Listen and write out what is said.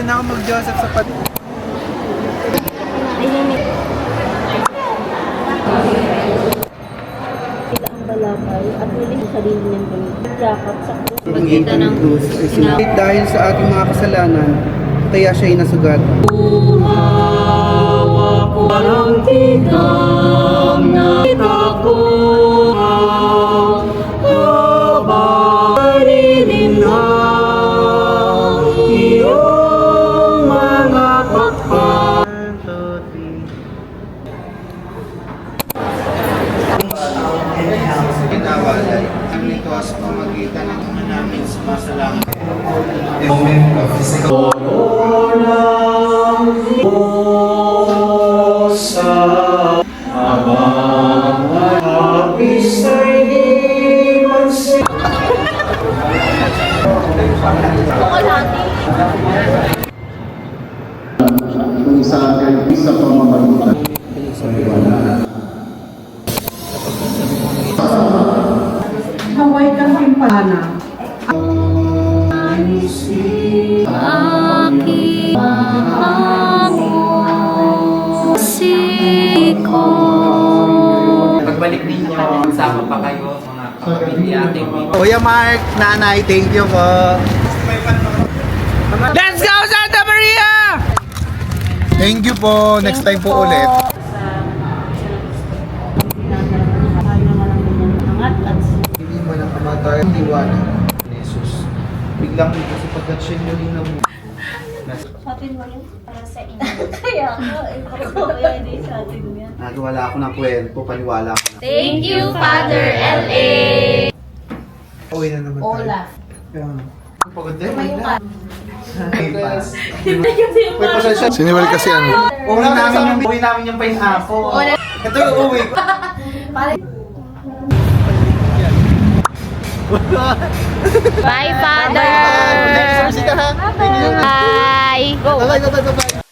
na ako mag-Joseph sa pat... Sila ang balakay at muling sarili niyang yakap sa Pagitan ng dahil sa ating mga kasalanan, kaya siya ay nasugat. Walang tigang na ako kabarin ang iyong mga pakpak. Pinawalay ang nito sa pamagitan ng mga namin sa masalangit. Kung sa akin, isa pamamagitan sa liwanag. Haway kang pimpana. Pagbalik ninyo, sama pa kayo, mga kapatid ating Kuya Mark, nanay, thank you po. Let's go Santa Maria! Thank you po. Next time po ulit. Hindi man ang kamatay ang liwanag ni Jesus. Biglang dito sapagkat siya muling nabuhay. Atin mo yun para sa inyo. Kaya ako, kaya hindi sa atin yan. Nagwala ako ng kwento, paniwala ko na. Thank you, Father L.A. Uwi na naman tayo. Olaf. Pagod din. Tumayo ka. Siniwal kasi ano? Uwi namin yung pineapple. Ito yung uwi ko. Bye, Father! Next, ha? Bye! Go! Bye, bye, bye, bye.